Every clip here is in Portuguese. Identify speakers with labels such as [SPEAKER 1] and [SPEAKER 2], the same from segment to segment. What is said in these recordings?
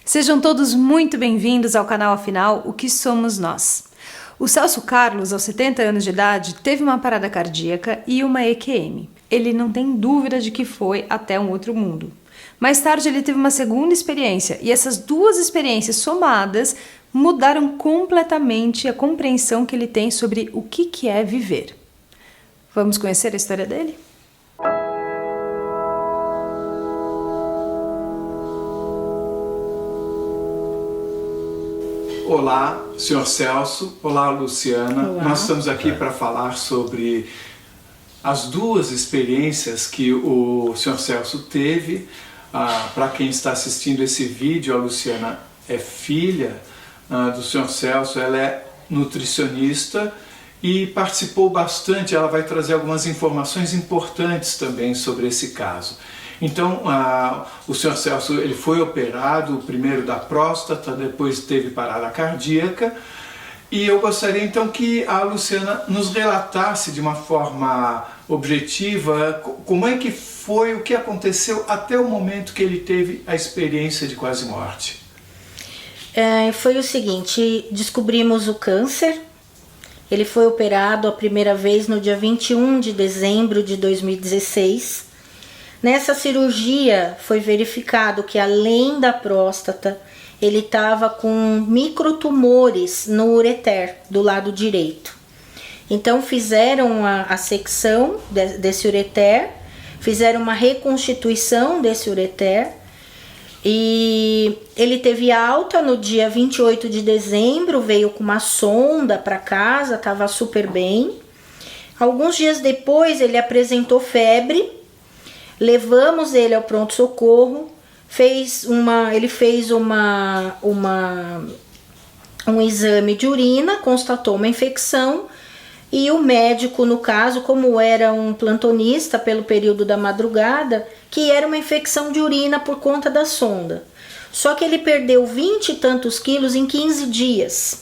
[SPEAKER 1] Sejam todos muito bem-vindos ao canal Afinal, O Que Somos Nós. O Celso Carlos, aos 70 anos de idade, teve uma parada cardíaca e uma EQM. Ele não tem dúvida de que foi até um outro mundo. Mais tarde ele teve uma segunda experiência e essas duas experiências somadas mudaram completamente a compreensão que ele tem sobre o que é viver. Vamos conhecer a história dele?
[SPEAKER 2] Olá, Sr. Celso. Olá, Luciana.
[SPEAKER 3] Olá.
[SPEAKER 2] Nós estamos aqui para falar sobre as duas experiências que o Sr. Celso teve. Para quem está assistindo esse vídeo, a Luciana é filha do Sr. Celso, ela é nutricionista e participou bastante. Ela vai trazer algumas informações importantes também sobre esse caso. Então, o Sr. Celso ele foi operado, primeiro da próstata, depois teve parada cardíaca, e eu gostaria então que a Luciana nos relatasse de uma forma objetiva como é que foi, o que aconteceu até o momento que ele teve a experiência de quase morte.
[SPEAKER 3] Foi o seguinte, descobrimos o câncer, ele foi operado a primeira vez no dia 21 de dezembro de 2016, Nessa cirurgia foi verificado que além da próstata, ele estava com microtumores no ureter do lado direito. Então fizeram a secção desse ureter, fizeram uma reconstituição desse ureter e ele teve alta no dia 28 de dezembro, veio com uma sonda para casa, estava super bem. Alguns dias depois ele apresentou febre. Levamos ele ao pronto-socorro, ele fez um exame de urina, constatou uma infecção e o médico, no caso, como era um plantonista pelo período da madrugada, que era uma infecção de urina por conta da sonda. Só que ele perdeu 20 e tantos quilos em 15 dias.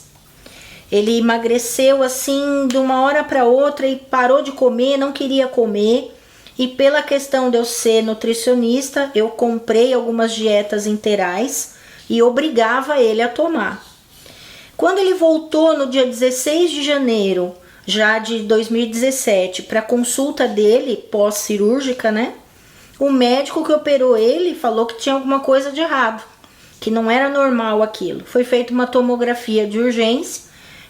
[SPEAKER 3] Ele emagreceu assim de uma hora para outra e parou de comer, não queria comer. E pela questão de eu ser nutricionista, eu comprei algumas dietas integrais e obrigava ele a tomar. Quando ele voltou no dia 16 de janeiro, já de 2017, para a consulta dele, pós-cirúrgica, né? O médico que operou ele falou que tinha alguma coisa de errado, que não era normal aquilo. Foi feita uma tomografia de urgência,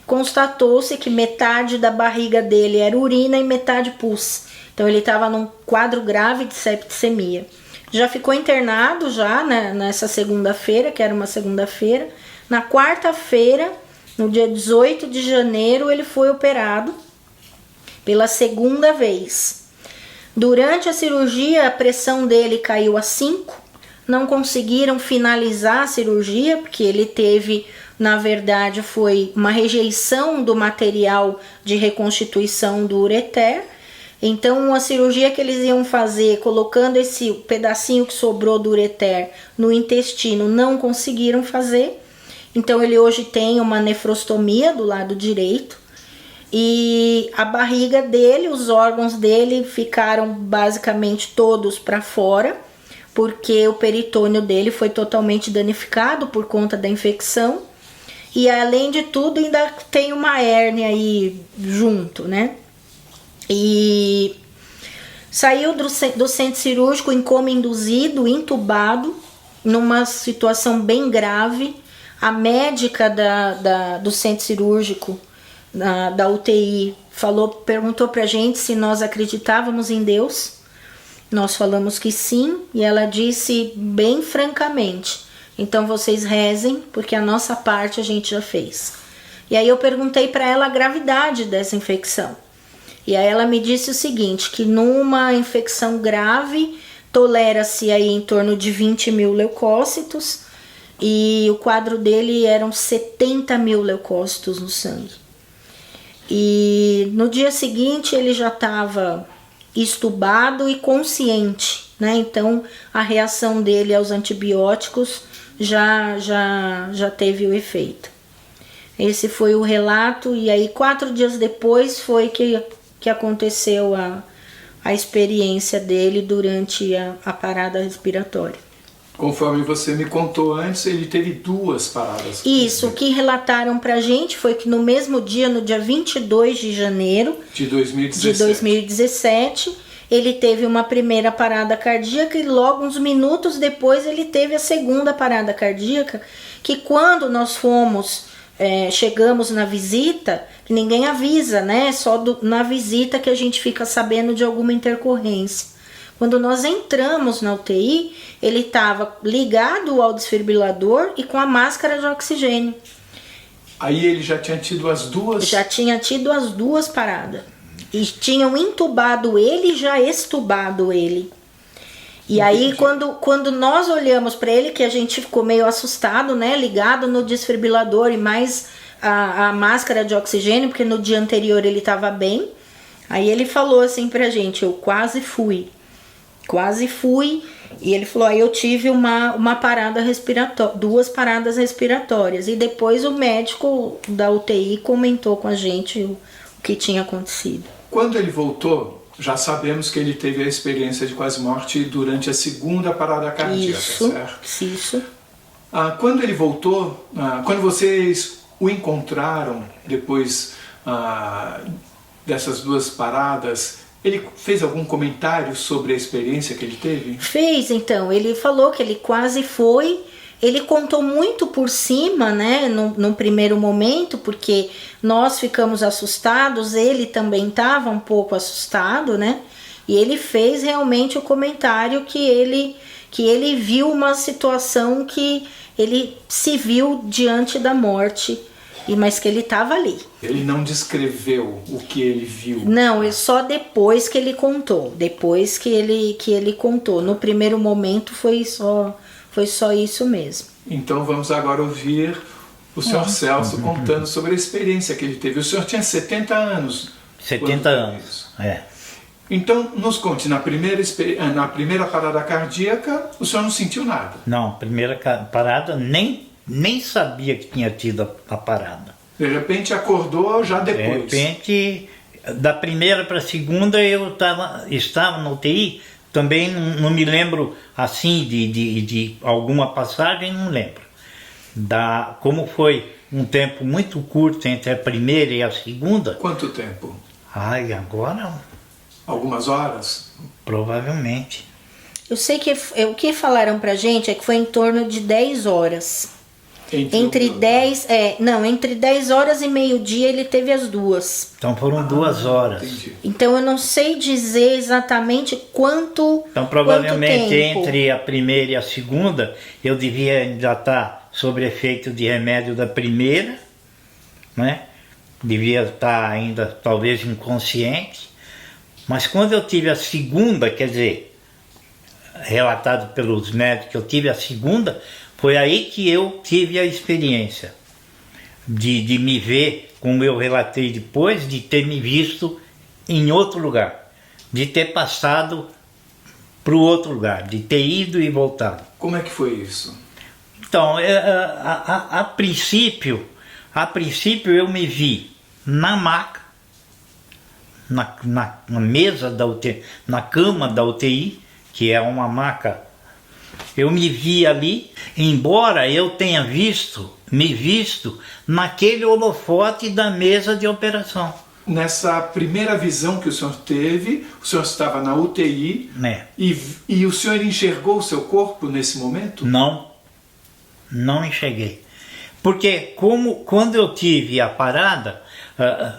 [SPEAKER 3] constatou-se que metade da barriga dele era urina e metade pus. Então ele estava num quadro grave de septicemia. Já ficou internado já, né, nessa segunda-feira, que era uma segunda-feira. Na quarta-feira, no dia 18 de janeiro, ele foi operado pela segunda vez. Durante a cirurgia, a pressão dele caiu a 5. Não conseguiram finalizar a cirurgia, porque ele teve, na verdade, foi uma rejeição do material de reconstituição do ureter. Então, a cirurgia que eles iam fazer, colocando esse pedacinho que sobrou do ureter no intestino, não conseguiram fazer. Então, ele hoje tem uma nefrostomia do lado direito. E a barriga dele, os órgãos dele ficaram basicamente todos para fora, porque o peritônio dele foi totalmente danificado por conta da infecção. E, além de tudo, ainda tem uma hérnia aí junto, né? E saiu do centro cirúrgico em coma induzido, entubado, numa situação bem grave. A médica do centro cirúrgico, da UTI, perguntou pra gente se nós acreditávamos em Deus. Nós falamos que sim, e ela disse bem francamente: então vocês rezem, porque a nossa parte a gente já fez. E aí eu perguntei para ela a gravidade dessa infecção. E aí ela me disse o seguinte, que numa infecção grave tolera-se aí em torno de 20 mil leucócitos e o quadro dele eram 70 mil leucócitos no sangue. E no dia seguinte ele já estava estubado e consciente, né? Então a reação dele aos antibióticos já teve o efeito. Esse foi o relato e aí 4 dias depois foi que aconteceu a experiência dele durante a parada respiratória.
[SPEAKER 2] Conforme você me contou antes, ele teve 2 paradas.
[SPEAKER 3] Isso, o que relataram pra gente foi que no mesmo dia, no dia 22 de janeiro
[SPEAKER 2] De 2017.
[SPEAKER 3] de 2017, ele teve uma primeira parada cardíaca e logo uns minutos depois ele teve a segunda parada cardíaca, que quando nós chegamos na visita, ninguém avisa, né? Só na visita que a gente fica sabendo de alguma intercorrência. Quando nós entramos na UTI, ele estava ligado ao desfibrilador e com a máscara de oxigênio.
[SPEAKER 2] Aí ele já tinha tido as 2?
[SPEAKER 3] Já tinha tido as 2 paradas. E tinham intubado ele e já extubado ele. E aí, quando nós olhamos para ele, que a gente ficou meio assustado, né? Ligado no desfibrilador e mais a máscara de oxigênio, porque no dia anterior ele estava bem. Aí ele falou assim pra gente: eu quase fui. E ele falou: aí eu tive uma parada respiratória, 2 paradas respiratórias. E depois o médico da UTI comentou com a gente o que tinha acontecido.
[SPEAKER 2] Quando ele voltou, já sabemos que ele teve a experiência de quase morte durante a segunda parada cardíaca, certo?
[SPEAKER 3] Isso.
[SPEAKER 2] Quando ele voltou, quando vocês o encontraram depois dessas 2 paradas, ele fez algum comentário sobre a experiência que ele teve?
[SPEAKER 3] Fez, então. Ele falou que ele quase foi. Ele contou muito por cima, né, num primeiro momento, porque nós ficamos assustados, ele também estava um pouco assustado, né? E ele fez realmente o comentário que ele viu uma situação que ele se viu diante da morte, mas que ele estava ali.
[SPEAKER 2] Ele não descreveu o que ele viu?
[SPEAKER 3] Não, é só depois que ele contou. Depois que ele contou. No primeiro momento foi só isso mesmo.
[SPEAKER 2] Então vamos agora ouvir o Sr. Celso contando sobre a experiência que ele teve. O senhor tinha 70 anos.
[SPEAKER 4] 70 anos, é.
[SPEAKER 2] Então nos conte, na primeira parada cardíaca, o senhor não sentiu nada?
[SPEAKER 4] Não, primeira parada nem sabia que tinha tido a parada.
[SPEAKER 2] De repente acordou já depois?
[SPEAKER 4] De repente, da primeira para a segunda eu estava na UTI, também não me lembro assim de alguma passagem, não lembro. Como foi um tempo muito curto entre a primeira e a segunda.
[SPEAKER 2] Quanto tempo?
[SPEAKER 4] Ai, agora...
[SPEAKER 2] Algumas horas?
[SPEAKER 4] Provavelmente.
[SPEAKER 3] Eu sei que o que falaram pra gente é que foi em torno de 10 horas. Entre 10 horas e meio-dia ele teve as 2.
[SPEAKER 4] Então foram 2 horas.
[SPEAKER 2] Entendi.
[SPEAKER 3] Então eu não sei dizer exatamente quanto
[SPEAKER 4] Então provavelmente
[SPEAKER 3] quanto tempo.
[SPEAKER 4] Entre a primeira e a segunda eu devia ainda estar sob efeito de remédio da primeira, né? Devia estar ainda talvez inconsciente. Mas quando eu tive a segunda, quer dizer, relatado pelos médicos que eu tive a segunda, foi aí que eu tive a experiência de me ver, como eu relatei depois, de ter me visto em outro lugar, de ter passado para o outro lugar, de ter ido e voltado.
[SPEAKER 2] Como é que foi isso?
[SPEAKER 4] Então, a princípio eu me vi na maca, na mesa da UTI, na cama da UTI, que é uma maca. Eu me vi ali, embora eu tenha me visto naquele holofote da mesa de operação.
[SPEAKER 2] Nessa primeira visão que o senhor teve, o senhor estava na UTI,
[SPEAKER 4] né?
[SPEAKER 2] E o senhor enxergou o seu corpo nesse momento?
[SPEAKER 4] Não enxerguei. Porque quando eu tive a parada,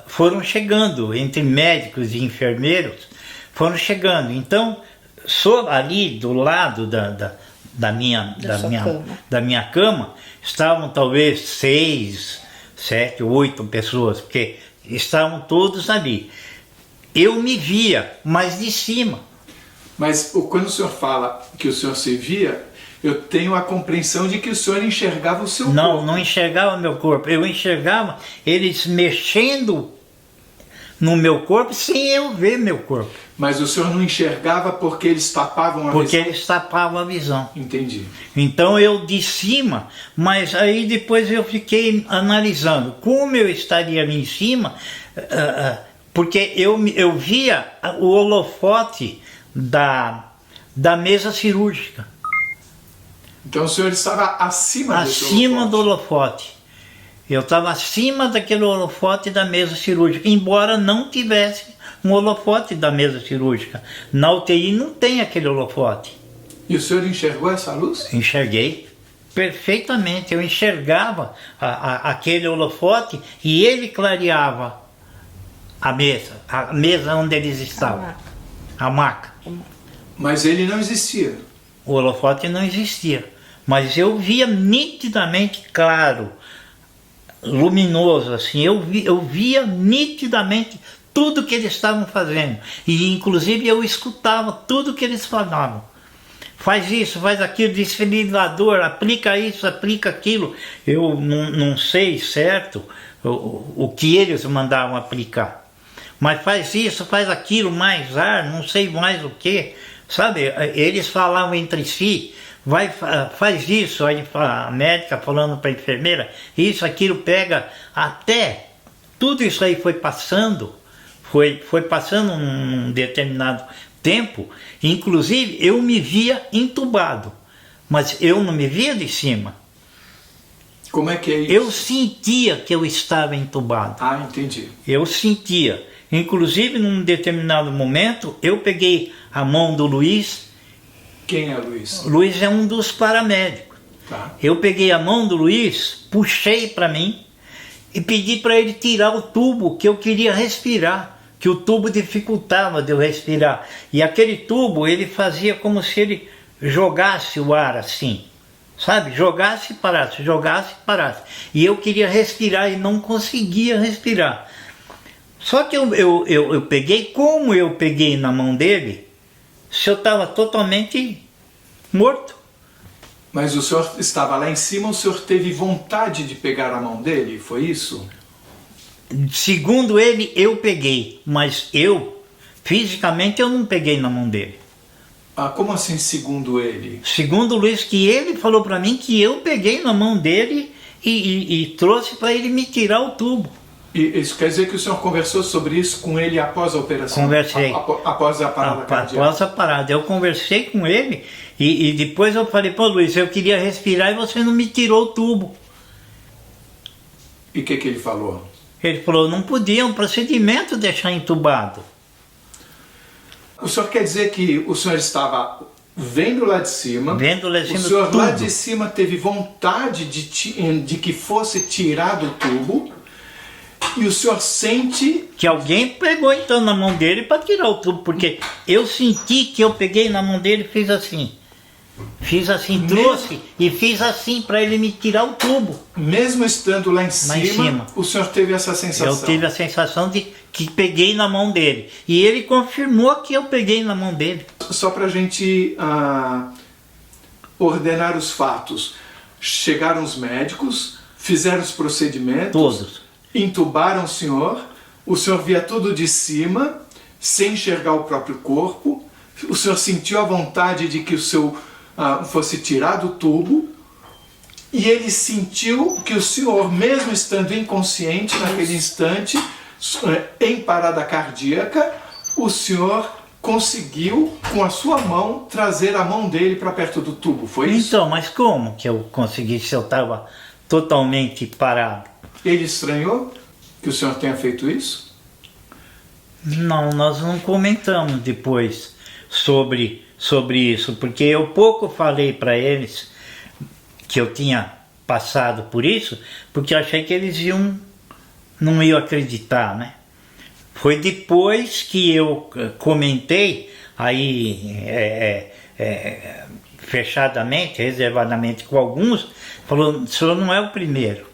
[SPEAKER 4] foram chegando, entre médicos e enfermeiros, foram chegando. Então, ali do lado da minha cama, estavam talvez 6, 7, 8 pessoas, porque estavam todos ali. Eu me via, mas de cima.
[SPEAKER 2] Mas quando o senhor fala que o senhor se via, eu tenho a compreensão de que o senhor enxergava o seu corpo.
[SPEAKER 4] Não enxergava o meu corpo. Eu enxergava eles mexendo no meu corpo sem eu ver meu corpo.
[SPEAKER 2] Mas o senhor não enxergava porque eles tapavam a visão?
[SPEAKER 4] Porque eles tapavam a visão.
[SPEAKER 2] Entendi.
[SPEAKER 4] Então eu de cima, mas aí depois eu fiquei analisando como eu estaria ali em cima, porque eu via o holofote da mesa cirúrgica.
[SPEAKER 2] Então o senhor estava acima desse
[SPEAKER 4] acima
[SPEAKER 2] holofote.
[SPEAKER 4] do holofote. Eu estava acima daquele holofote da mesa cirúrgica, embora não tivesse um holofote da mesa cirúrgica. Na UTI não tem aquele holofote.
[SPEAKER 2] E o senhor enxergou essa luz?
[SPEAKER 4] Enxerguei perfeitamente, eu enxergava aquele holofote e ele clareava a mesa onde eles estavam, a maca.
[SPEAKER 2] Mas ele não existia.
[SPEAKER 4] O holofote não existia, mas eu via nitidamente claro, luminoso assim, eu via nitidamente tudo que eles estavam fazendo e inclusive eu escutava tudo que eles falavam. Faz isso, faz aquilo, desfibrilador, aplica isso, aplica aquilo. Eu não sei certo o que eles mandavam aplicar. Mas faz isso, faz aquilo, mais ar, não sei mais o que. Sabe, eles falavam entre si, faz isso, aí a médica falando para a enfermeira, isso, aquilo, pega, até tudo isso aí foi passando um determinado tempo, inclusive eu me via entubado, mas eu não me via de cima.
[SPEAKER 2] Como é que é isso?
[SPEAKER 4] Eu sentia que eu estava entubado.
[SPEAKER 2] Ah, entendi.
[SPEAKER 4] Eu sentia. Inclusive, num determinado momento, eu peguei a mão do Luiz.
[SPEAKER 2] Quem é Luiz?
[SPEAKER 4] O Luiz é um dos paramédicos.
[SPEAKER 2] Tá.
[SPEAKER 4] Eu peguei a mão do Luiz, puxei para mim e pedi para ele tirar o tubo que eu queria respirar, que o tubo dificultava de eu respirar. E aquele tubo, ele fazia como se ele jogasse o ar assim, sabe? Jogasse e parasse, jogasse e parasse. E eu queria respirar e não conseguia respirar. Só que eu peguei, como eu peguei na mão dele, se eu estava totalmente morto.
[SPEAKER 2] Mas o senhor estava lá em cima, o senhor teve vontade de pegar a mão dele, foi isso?
[SPEAKER 4] Segundo ele, eu peguei, mas fisicamente, eu não peguei na mão dele.
[SPEAKER 2] Ah, como assim, segundo ele?
[SPEAKER 4] Segundo o Luiz, que ele falou para mim que eu peguei na mão dele e trouxe para ele me tirar o tubo.
[SPEAKER 2] E isso quer dizer que o senhor conversou sobre isso com ele após a operação?
[SPEAKER 4] Conversei.
[SPEAKER 2] Após a parada cardíaca?
[SPEAKER 4] Após a parada. Eu conversei com ele e depois eu falei, pô Luiz, eu queria respirar e você não me tirou o tubo.
[SPEAKER 2] E o que ele falou?
[SPEAKER 4] Ele falou, não podia, é um procedimento deixar entubado.
[SPEAKER 2] O senhor quer dizer que o senhor estava vendo lá de cima,
[SPEAKER 4] o
[SPEAKER 2] senhor
[SPEAKER 4] tudo.
[SPEAKER 2] Lá de cima teve vontade de que fosse tirado o tubo, e o senhor sente...
[SPEAKER 4] Que alguém pegou então na mão dele para tirar o tubo, porque eu senti que eu peguei na mão dele e fiz assim. Fiz assim, trouxe e fiz assim para ele me tirar o tubo.
[SPEAKER 2] Mesmo estando lá em cima, o senhor teve essa sensação?
[SPEAKER 4] Eu tive a sensação de que peguei na mão dele. E ele confirmou que eu peguei na mão dele.
[SPEAKER 2] Só para a gente ordenar os fatos. Chegaram os médicos, fizeram os procedimentos.
[SPEAKER 4] Todos.
[SPEAKER 2] Entubaram o senhor via tudo de cima, sem enxergar o próprio corpo. O senhor sentiu a vontade de que o seu fosse tirado o tubo, e ele sentiu que o senhor, mesmo estando inconsciente naquele instante, em parada cardíaca, o senhor conseguiu, com a sua mão, trazer a mão dele para perto do tubo, foi isso?
[SPEAKER 4] Então, mas como que eu consegui se eu estava totalmente parado?
[SPEAKER 2] Ele estranhou que o senhor tenha feito isso?
[SPEAKER 4] Não, nós não comentamos depois sobre isso, porque eu pouco falei para eles que eu tinha passado por isso, porque eu achei que eles não iam acreditar, né? Foi depois que eu comentei, aí fechadamente, reservadamente com alguns, falou, o senhor não é o primeiro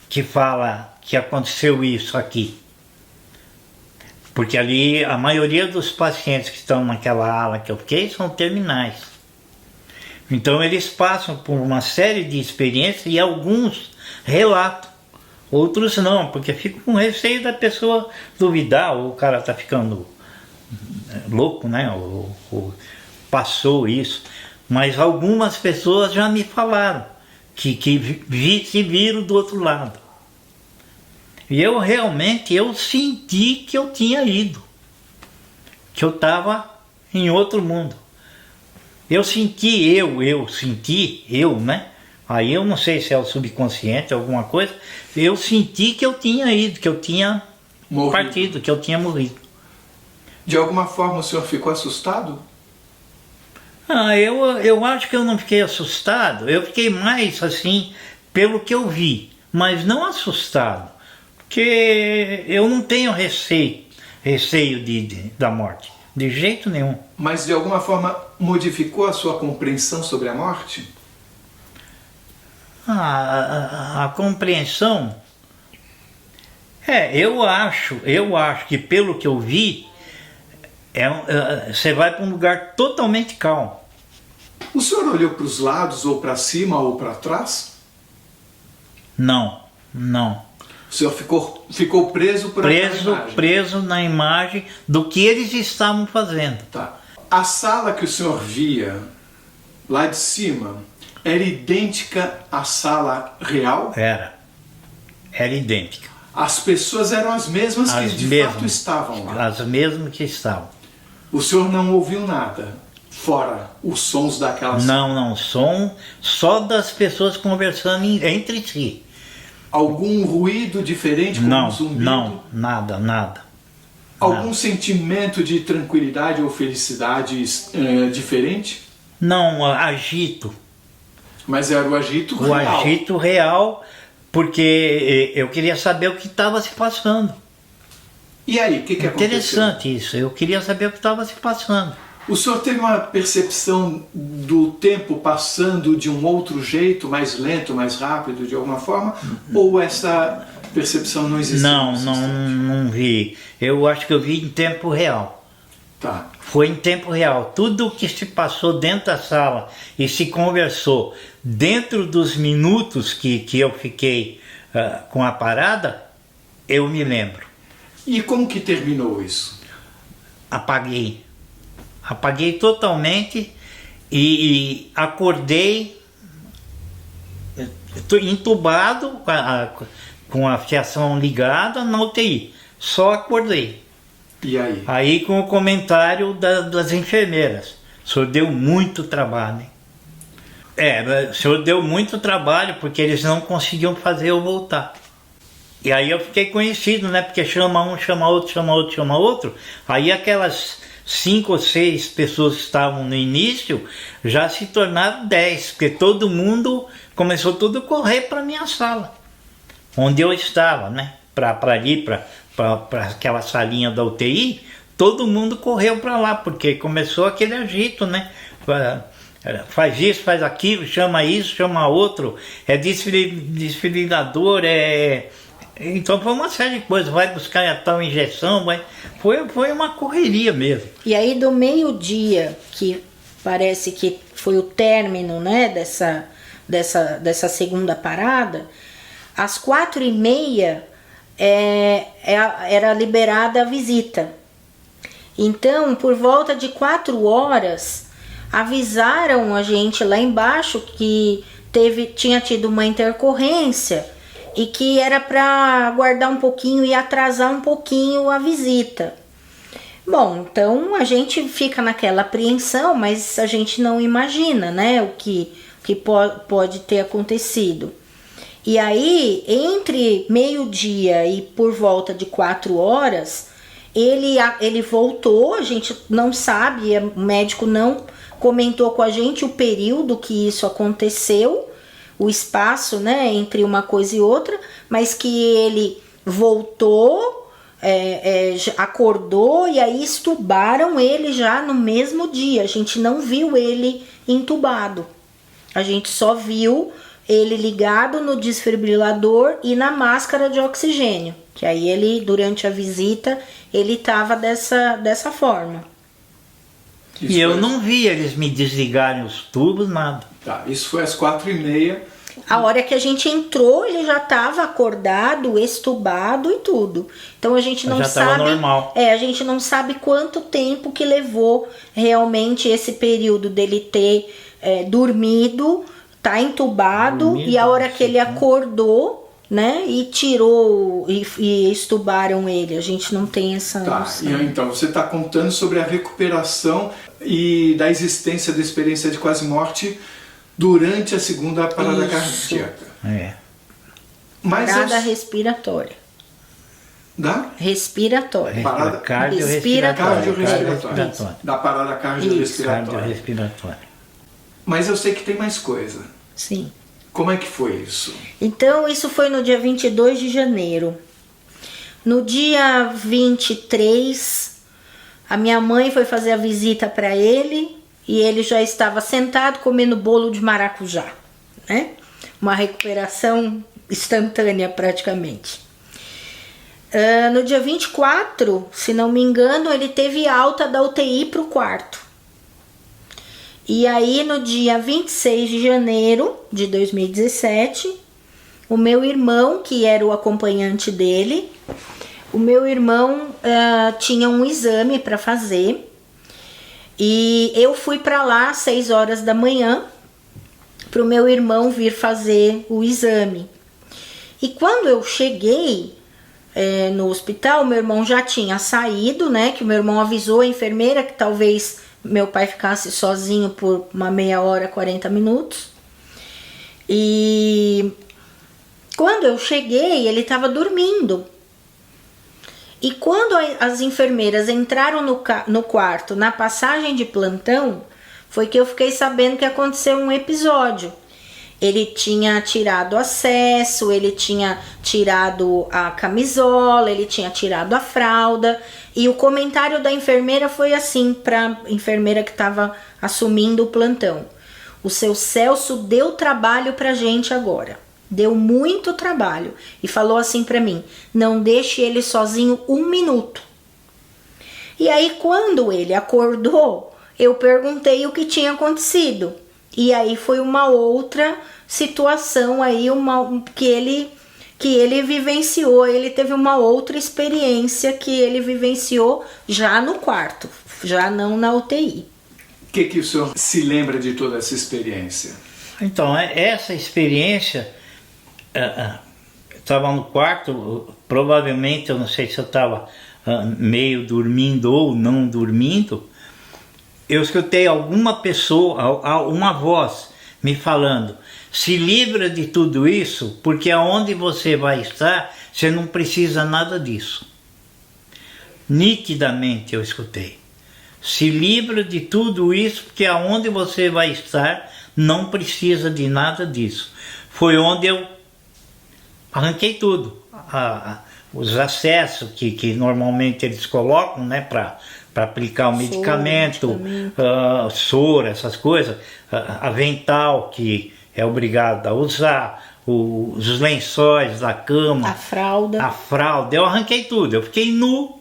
[SPEAKER 4] que fala que aconteceu isso aqui. Porque ali a maioria dos pacientes que estão naquela ala que eu fiquei são terminais. Então eles passam por uma série de experiências e alguns relatam, outros não, porque ficam com receio da pessoa duvidar, ou o cara está ficando louco, né? Ou passou isso. Mas algumas pessoas já me falaram que se viram do outro lado. E eu realmente senti que eu tinha ido, que eu estava em outro mundo. eu senti, né? Aí eu não sei se é o subconsciente, alguma coisa, eu senti que eu tinha ido, que eu tinha partido, que eu tinha morrido.
[SPEAKER 2] De alguma forma o senhor ficou assustado?
[SPEAKER 4] Eu acho que eu não fiquei assustado, eu fiquei mais assim, pelo que eu vi, mas não assustado, porque eu não tenho receio da morte, de jeito nenhum.
[SPEAKER 2] Mas de alguma forma modificou a sua compreensão sobre a morte?
[SPEAKER 4] A compreensão, eu acho que pelo que eu vi, você vai para um lugar totalmente calmo.
[SPEAKER 2] O senhor olhou para os lados, ou para cima, ou para trás?
[SPEAKER 4] Não.
[SPEAKER 2] O senhor ficou preso por aquela imagem?
[SPEAKER 4] Preso na imagem do que eles estavam fazendo.
[SPEAKER 2] Tá. A sala que o senhor via lá de cima era idêntica à sala real?
[SPEAKER 4] Era idêntica.
[SPEAKER 2] As pessoas eram as mesmas que de fato estavam lá?
[SPEAKER 4] As mesmas que estavam.
[SPEAKER 2] O senhor não ouviu nada, fora os sons daquela sala?
[SPEAKER 4] Não, som só das pessoas conversando entre si.
[SPEAKER 2] Algum ruído diferente, como um zumbido?
[SPEAKER 4] Não, nada.
[SPEAKER 2] Algum sentimento de tranquilidade ou felicidade diferente?
[SPEAKER 4] Não, agito.
[SPEAKER 2] Mas era o agito real?
[SPEAKER 4] O agito real, porque eu queria saber o que estava se passando.
[SPEAKER 2] E aí, o que aconteceu?
[SPEAKER 4] Interessante isso, eu queria saber o que estava se passando.
[SPEAKER 2] O senhor teve uma percepção do tempo passando de um outro jeito, mais lento, mais rápido, de alguma forma? Ou essa percepção não existe?
[SPEAKER 4] Não vi. Eu acho que eu vi em tempo real.
[SPEAKER 2] Tá.
[SPEAKER 4] Foi em tempo real. Tudo o que se passou dentro da sala e se conversou dentro dos minutos que eu fiquei com a parada, eu me lembro.
[SPEAKER 2] E como que terminou isso?
[SPEAKER 4] Apaguei totalmente e acordei entubado, com a fiação ligada na UTI. Só acordei.
[SPEAKER 2] E aí?
[SPEAKER 4] Aí com o comentário das enfermeiras. O senhor deu muito trabalho, hein? O senhor deu muito trabalho porque eles não conseguiam fazer eu voltar. E aí eu fiquei conhecido, né? Porque chama um, chama outro. Aí aquelas 5 ou 6 pessoas que estavam no início já se tornaram 10, porque todo mundo começou tudo a correr para minha sala, onde eu estava, né? Para aquela salinha da UTI, todo mundo correu para lá, porque começou aquele agito, né? Faz isso, faz aquilo, chama isso, chama outro, desfibrilador, Então foi uma série de coisas, vai buscar a tal injeção, foi uma correria mesmo.
[SPEAKER 3] E aí do meio-dia, que parece que foi o término, né, dessa segunda parada, às 4h30 era liberada a visita. Então, por volta de 4 horas, avisaram a gente lá embaixo que tinha tido uma intercorrência e que era para aguardar um pouquinho e atrasar um pouquinho a visita. Bom, então a gente fica naquela apreensão, mas a gente não imagina, né, o que pode ter acontecido. E aí, entre meio-dia e por volta de 4 horas, ele voltou, a gente não sabe, o médico não comentou com a gente o período que isso aconteceu, o espaço, né, entre uma coisa e outra, mas que ele voltou, acordou e aí estubaram ele já no mesmo dia. A gente não viu ele entubado, a gente só viu ele ligado no desfibrilador e na máscara de oxigênio, que aí ele, durante a visita, ele estava dessa forma.
[SPEAKER 4] E eu não vi eles me desligarem os tubos, nada.
[SPEAKER 2] Tá, isso foi às 4h30.
[SPEAKER 3] A hora que a gente entrou, ele já estava acordado, estubado e tudo. Então a gente não
[SPEAKER 4] já
[SPEAKER 3] sabe.
[SPEAKER 4] Tava normal.
[SPEAKER 3] A gente não sabe quanto tempo que levou realmente esse período dele ter dormido, tá entubado, e a hora que ele acordou, né? E tirou e estubaram ele. A gente não tem essa
[SPEAKER 2] Tá,
[SPEAKER 3] noção.
[SPEAKER 2] e então você está contando sobre a recuperação e da existência da experiência de quase morte durante a segunda parada
[SPEAKER 3] Isso.
[SPEAKER 2] cardíaca.
[SPEAKER 4] É.
[SPEAKER 2] Mas
[SPEAKER 3] Parada respiratória.
[SPEAKER 2] da
[SPEAKER 3] Respiratória.
[SPEAKER 2] Parada
[SPEAKER 4] Cardiorrespiratória.
[SPEAKER 2] cardiorrespiratória. Da parada cardiorrespiratória.
[SPEAKER 4] Cardiorrespiratória.
[SPEAKER 2] Mas eu sei que tem mais coisa.
[SPEAKER 3] Sim.
[SPEAKER 2] Como é que foi isso?
[SPEAKER 3] Então, isso foi no dia 22 de janeiro. No dia 23, a minha mãe foi fazer a visita para ele e ele já estava sentado comendo bolo de maracujá, né? Uma recuperação instantânea praticamente. No dia 24, se não me engano, ele teve alta da UTI para o quarto. E aí, no dia 26 de janeiro de 2017, o meu irmão, que era o acompanhante dele, o meu irmão tinha um exame para fazer. E eu fui para lá às 6 horas da manhã para o meu irmão vir fazer o exame. E quando eu cheguei no hospital, meu irmão já tinha saído, né? Que o meu irmão avisou a enfermeira que talvez meu pai ficasse sozinho por uma meia hora, 40 minutos. E quando eu cheguei, ele estava dormindo. E quando as enfermeiras entraram no quarto, na passagem de plantão, foi que eu fiquei sabendo que aconteceu um episódio. Ele tinha tirado o acesso, ele tinha tirado a camisola, ele tinha tirado a fralda. E o comentário da enfermeira foi assim, para a enfermeira que estava assumindo o plantão: o seu Celso deu trabalho pra gente agora. Deu muito trabalho. E falou assim pra mim: não deixe ele sozinho 1 minuto. E aí, quando ele acordou, eu perguntei o que tinha acontecido. E aí foi uma outra situação aí, que ele vivenciou. Ele teve uma outra experiência que ele vivenciou já no quarto, já não na UTI.
[SPEAKER 2] O que o senhor se lembra de toda essa experiência?
[SPEAKER 4] Então, essa experiência, estava no quarto, provavelmente, eu não sei se eu estava meio dormindo ou não dormindo, eu escutei alguma pessoa, uma voz me falando: se livra de tudo isso, porque aonde você vai estar, você não precisa nada disso. Nitidamente eu escutei: se livra de tudo isso, porque aonde você vai estar, não precisa de nada disso. Foi onde eu arranquei tudo. Os acessos que normalmente eles colocam, né, para aplicar o medicamento, soro, essas coisas, avental que é obrigado a usar, os lençóis da cama, a fralda, eu arranquei tudo. Eu fiquei nu,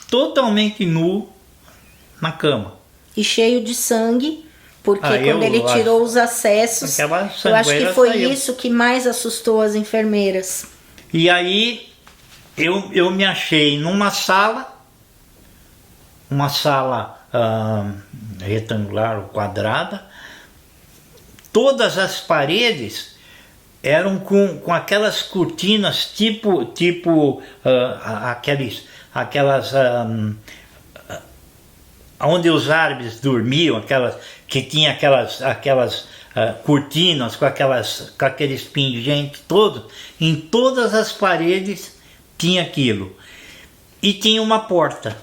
[SPEAKER 4] totalmente nu na cama.
[SPEAKER 3] E cheio de sangue, porque quando ele tirou os acessos, eu acho que foi
[SPEAKER 4] saiu.
[SPEAKER 3] Isso que mais assustou as enfermeiras.
[SPEAKER 4] E aí eu me achei numa sala, retangular ou quadrada. Todas as paredes eram com aquelas cortinas tipo aquelas onde os árabes dormiam, aquelas que tinha aquelas cortinas com aqueles pingentes todos. Em todas as paredes tinha aquilo. E tinha uma porta.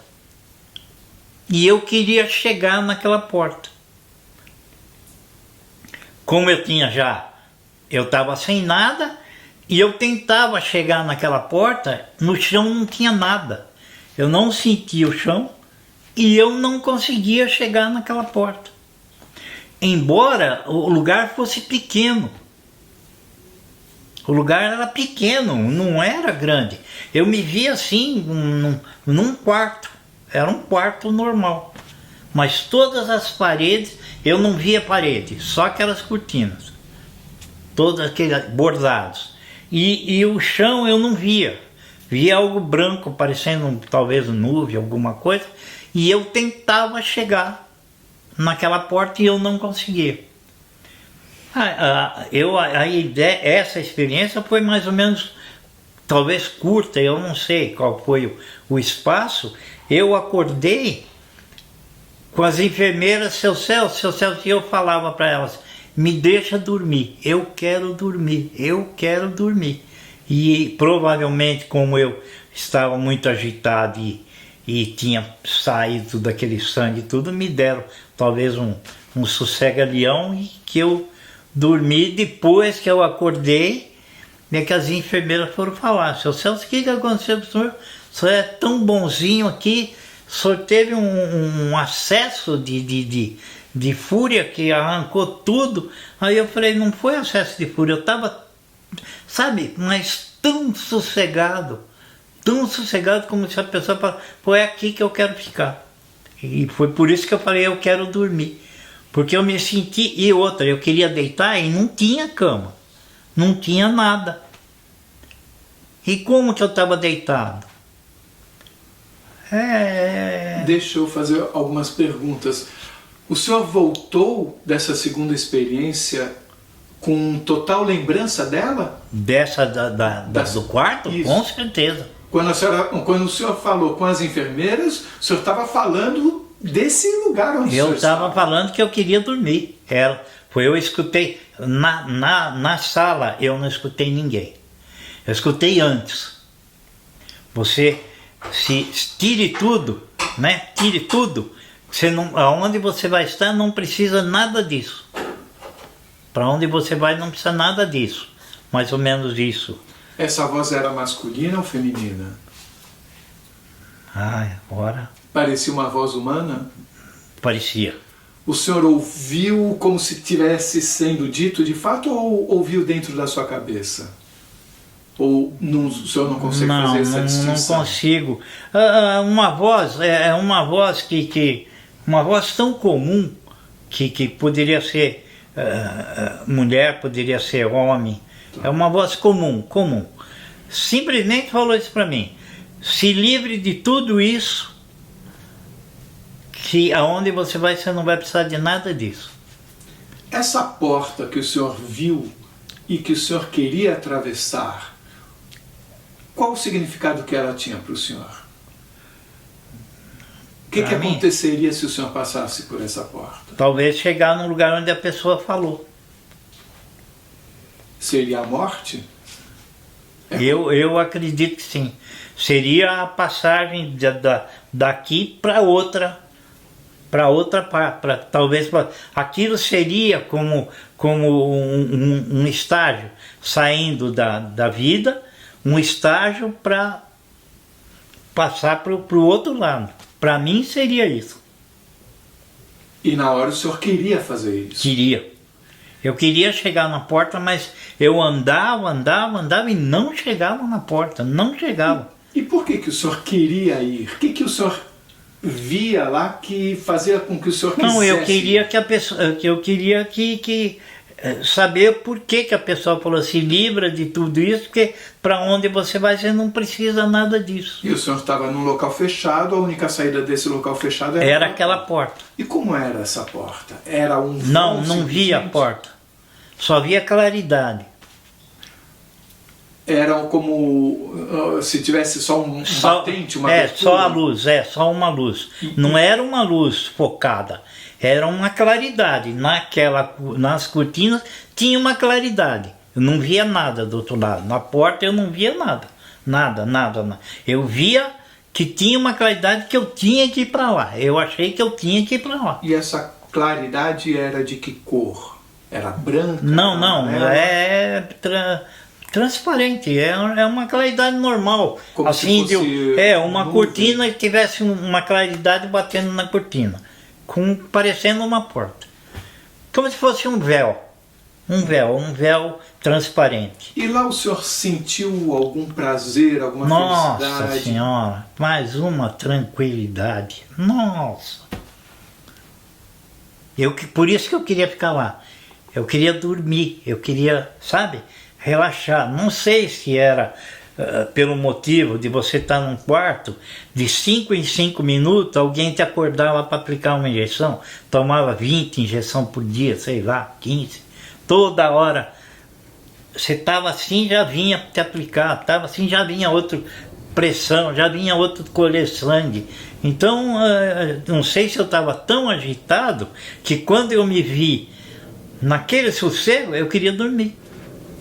[SPEAKER 4] E eu queria chegar naquela porta. Como eu estava sem nada, e eu tentava chegar naquela porta, no chão não tinha nada. Eu não sentia o chão e eu não conseguia chegar naquela porta. Embora o lugar fosse pequeno. O lugar era pequeno, não era grande. Eu me via assim, num quarto. Era um quarto normal. Mas todas as paredes, eu não via parede, só aquelas cortinas. Todos aqueles bordados. E o chão eu não via. Via algo branco, parecendo talvez nuvem, alguma coisa. E eu tentava chegar naquela porta e eu não conseguia. A ideia, essa experiência foi mais ou menos, talvez curta, eu não sei qual foi o espaço. Eu acordei com as enfermeiras, seu Celso, e eu falava para elas, me deixa dormir, eu quero dormir, eu quero dormir. E provavelmente, como eu estava muito agitado e tinha saído daquele sangue e tudo, me deram talvez um sossega-leão, e que eu dormi. Depois que eu acordei, é que as enfermeiras foram falar, seu Celso, o que aconteceu com o senhor? O senhor é tão bonzinho aqui, o senhor teve um acesso de fúria que arrancou tudo. Aí eu falei, não foi acesso de fúria, eu estava, sabe, mas tão sossegado como se a pessoa falasse, pô, é aqui que eu quero ficar. E foi por isso que eu falei, eu quero dormir. Porque eu me senti, e outra, eu queria deitar e não tinha cama, não tinha nada. E como que eu estava deitado?
[SPEAKER 2] Deixa eu fazer algumas perguntas. O senhor voltou dessa segunda experiência com total lembrança dela?
[SPEAKER 4] Dessa do quarto?
[SPEAKER 2] Isso.
[SPEAKER 4] Com certeza.
[SPEAKER 2] Quando o senhor falou com as enfermeiras, o senhor estava falando desse lugar onde
[SPEAKER 4] eu
[SPEAKER 2] o senhor
[SPEAKER 4] estava falando que eu queria dormir. Eu escutei na sala, eu não escutei ninguém. Eu escutei antes. Você se tire tudo, né? Tire tudo. Aonde você vai estar não precisa nada disso. Para onde você vai não precisa nada disso. Mais ou menos isso.
[SPEAKER 2] Essa voz era masculina ou feminina?
[SPEAKER 4] Agora...
[SPEAKER 2] Parecia uma voz humana?
[SPEAKER 4] Parecia.
[SPEAKER 2] O senhor ouviu como se tivesse sendo dito de fato, ou ouviu dentro da sua cabeça? Ou o senhor não consegue fazer essa distinção?
[SPEAKER 4] Não consigo. Uma voz, uma voz uma voz tão comum que poderia ser mulher, poderia ser homem. É uma voz comum. Simplesmente falou isso para mim. Se livre de tudo isso, que aonde você vai, você não vai precisar de nada disso.
[SPEAKER 2] Essa porta que o senhor viu e que o senhor queria atravessar, qual o significado que ela tinha para o senhor? O que aconteceria se o senhor passasse por essa porta?
[SPEAKER 4] Talvez chegar no lugar onde a pessoa falou.
[SPEAKER 2] Seria a morte?
[SPEAKER 4] Eu acredito que sim. Seria a passagem daqui para outra parte. Talvez aquilo seria como um estágio saindo da vida, um estágio para passar para o outro lado. Para mim seria isso.
[SPEAKER 2] E na hora o senhor queria fazer isso?
[SPEAKER 4] Queria. Eu queria chegar na porta, mas eu andava e não chegava na porta, não chegava.
[SPEAKER 2] E por que o senhor queria ir? O que o senhor via lá que fazia com que o senhor quisesse?
[SPEAKER 4] Não, eu queria que a pessoa, saber por que a pessoa falou assim, livra de tudo isso, porque para onde você vai, você não precisa nada disso.
[SPEAKER 2] E o senhor estava num local fechado, a única saída desse local fechado era
[SPEAKER 4] aquela porta.
[SPEAKER 2] E como era essa porta? Era um vão?
[SPEAKER 4] Não via a porta, só via claridade.
[SPEAKER 2] Era como se tivesse só um batente, uma abertura?
[SPEAKER 4] Só uma luz. Não era uma luz focada, era uma claridade. Nas cortinas tinha uma claridade. Eu não via nada do outro lado. Na porta eu não via nada. Nada. Eu via que tinha uma claridade que eu tinha que ir para lá. Eu achei que eu tinha que ir para lá.
[SPEAKER 2] E essa claridade era de que cor? Era branca?
[SPEAKER 4] Não, transparente, é uma claridade normal.
[SPEAKER 2] Como
[SPEAKER 4] assim,
[SPEAKER 2] se fosse
[SPEAKER 4] uma cortina que tivesse uma claridade batendo na cortina, parecendo uma porta. Como se fosse um véu transparente.
[SPEAKER 2] E lá o senhor sentiu algum prazer, alguma felicidade?
[SPEAKER 4] Nossa Senhora, mais uma tranquilidade. Nossa! Por isso que eu queria ficar lá. Eu queria dormir, eu queria, sabe, relaxar. Não sei se era pelo motivo de você estar num quarto, de 5 em 5 minutos, alguém te acordava para aplicar uma injeção, tomava 20 injeções por dia, sei lá, 15. toda hora. Você estava assim, já vinha te aplicar, estava assim, já vinha outra pressão, já vinha outro colher sangue. Então, não sei se eu estava tão agitado que quando eu me vi naquele sossego, eu queria dormir.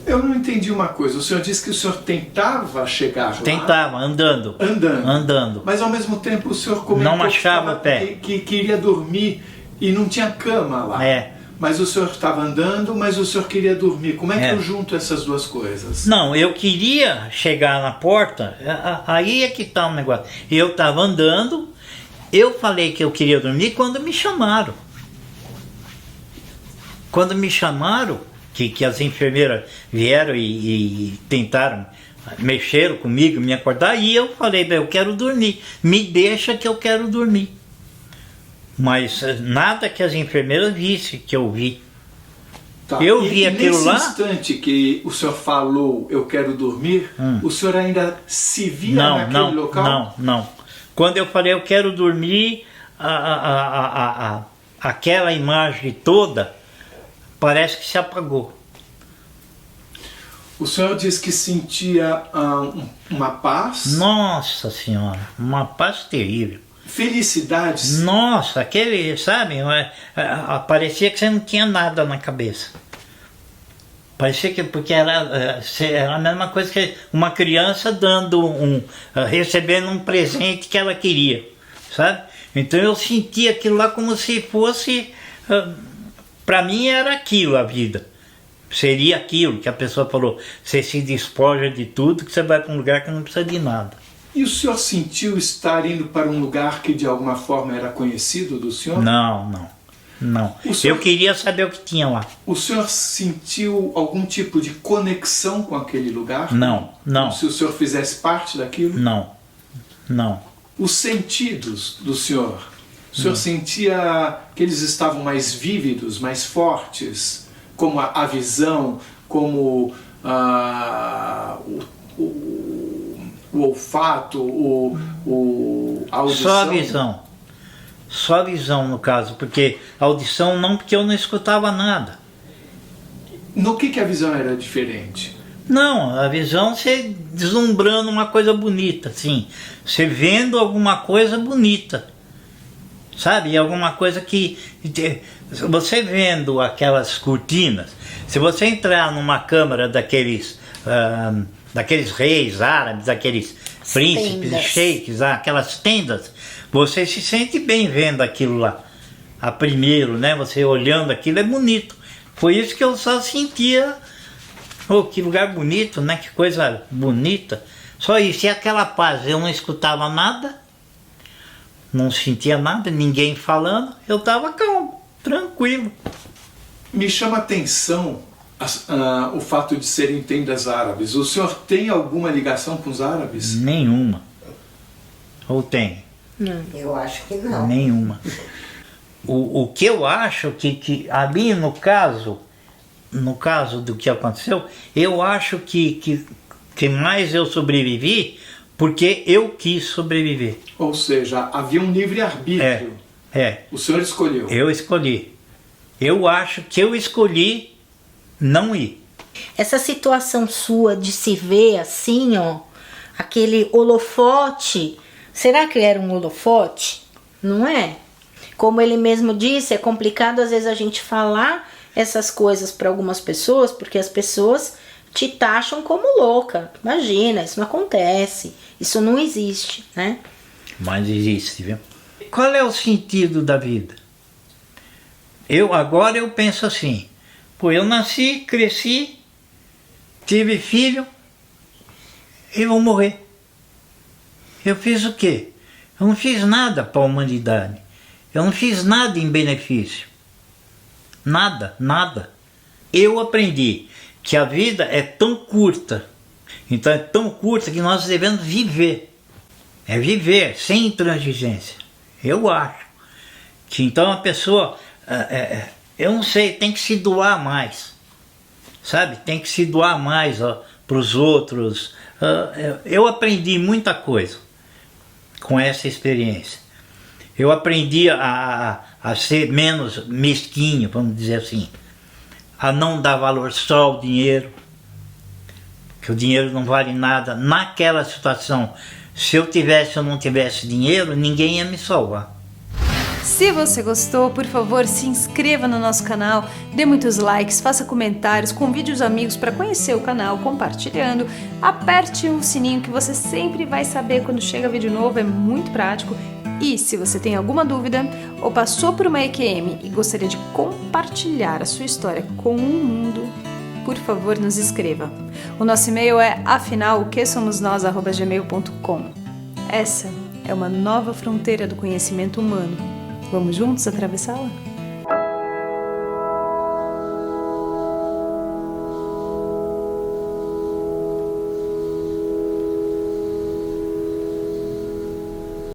[SPEAKER 2] Eu não entendi uma coisa. O senhor disse que o senhor tentava chegar lá.
[SPEAKER 4] Tentava, andando. Andando.
[SPEAKER 2] Mas ao mesmo tempo o senhor comentou
[SPEAKER 4] não achava o pé.
[SPEAKER 2] Que queria dormir e não tinha cama lá. Mas o senhor estava andando, mas o senhor queria dormir. Como é que eu junto essas duas coisas?
[SPEAKER 4] Não, eu queria chegar na porta, aí é que está o negócio. Eu estava andando, eu falei que eu queria dormir quando me chamaram. Quando me chamaram, que as enfermeiras vieram e tentaram, mexeram comigo, me acordar, e eu falei, eu quero dormir, me deixa que eu quero dormir. Mas nada que as enfermeiras vissem que eu vi.
[SPEAKER 2] Tá.
[SPEAKER 4] Eu vi aquilo lá.
[SPEAKER 2] Nesse instante que o senhor falou, eu quero dormir, o senhor ainda se via naquele local?
[SPEAKER 4] Não. Quando eu falei, eu quero dormir, aquela imagem toda parece que se apagou.
[SPEAKER 2] O senhor disse que sentia uma paz?
[SPEAKER 4] Nossa Senhora, uma paz terrível.
[SPEAKER 2] Felicidades?
[SPEAKER 4] Nossa, aquele, sabe, parecia que você não tinha nada na cabeça. Parecia que, porque era a mesma coisa que uma criança recebendo um presente que ela queria, sabe? Então eu sentia aquilo lá como se fosse, para mim era aquilo a vida. Seria aquilo que a pessoa falou, você se despoja de tudo, que você vai para um lugar que não precisa de nada.
[SPEAKER 2] E o senhor sentiu estar indo para um lugar que de alguma forma era conhecido do senhor?
[SPEAKER 4] Não. Eu queria saber o que tinha lá.
[SPEAKER 2] O senhor sentiu algum tipo de conexão com aquele lugar?
[SPEAKER 4] Não.
[SPEAKER 2] Como se o senhor fizesse parte daquilo?
[SPEAKER 4] Não.
[SPEAKER 2] Os sentidos do senhor? O senhor sentia que eles estavam mais vívidos, mais fortes? Como a visão, como o olfato, a audição?
[SPEAKER 4] Só a visão no caso, porque a audição não, porque eu não escutava nada.
[SPEAKER 2] No que a visão era diferente?
[SPEAKER 4] Não, a visão você deslumbrando uma coisa bonita, assim, você vendo alguma coisa bonita, sabe? Alguma coisa que você vendo aquelas cortinas, se você entrar numa câmara daqueles reis árabes, aqueles príncipes, sheiks, aquelas tendas, você se sente bem vendo aquilo lá. A primeiro, né? Você olhando aquilo é bonito. Foi isso que eu só sentia. Oh, que lugar bonito, né? Que coisa bonita. Só isso. E aquela paz, eu não escutava nada, não sentia nada, ninguém falando. Eu estava calmo, tranquilo.
[SPEAKER 2] Me chama a atenção o fato de serem tendas árabes. O senhor tem alguma ligação com os árabes?
[SPEAKER 4] Nenhuma. Ou tem?
[SPEAKER 3] Não.
[SPEAKER 5] Eu acho que não.
[SPEAKER 4] Nenhuma. O que eu acho que ali no caso do que aconteceu, eu acho que mais eu sobrevivi porque eu quis sobreviver.
[SPEAKER 2] Ou seja, havia um livre-arbítrio. O senhor escolheu.
[SPEAKER 4] Eu escolhi. Eu acho que eu escolhi não ir.
[SPEAKER 3] Essa situação sua de se ver assim, ó, aquele holofote, será que era um holofote? Não é? Como ele mesmo disse, é complicado às vezes a gente falar essas coisas para algumas pessoas, porque as pessoas te taxam como louca. Imagina, isso não acontece, isso não existe, né?
[SPEAKER 4] Mas existe, viu? Qual é o sentido da vida? Agora eu penso assim, eu nasci, cresci, tive filho e vou morrer. Eu fiz o quê? Eu não fiz nada para a humanidade. Eu não fiz nada em benefício. Nada. Eu aprendi que a vida é tão curta. Então é tão curta que nós devemos viver. É viver sem intransigência. Eu acho que então a pessoa, eu não sei, tem que se doar mais. Sabe? Tem que se doar mais para os outros. Eu aprendi muita coisa com essa experiência. Eu aprendi a ser menos mesquinho, vamos dizer assim. a não dar valor só ao dinheiro, que o dinheiro não vale nada. Naquela situação, se eu tivesse ou não tivesse dinheiro, ninguém ia me salvar.
[SPEAKER 1] Se você gostou, por favor, se inscreva no nosso canal, dê muitos likes, faça comentários, convide os amigos para conhecer o canal, compartilhando, aperte o sininho que você sempre vai saber quando chega vídeo novo, é muito prático. E se você tem alguma dúvida ou passou por uma EQM e gostaria de compartilhar a sua história com o mundo, por favor, nos escreva. O nosso e-mail é afinal-o-que-somos-nós@gmail.com. Essa é uma nova fronteira do conhecimento humano. Vamos juntos atravessá-la?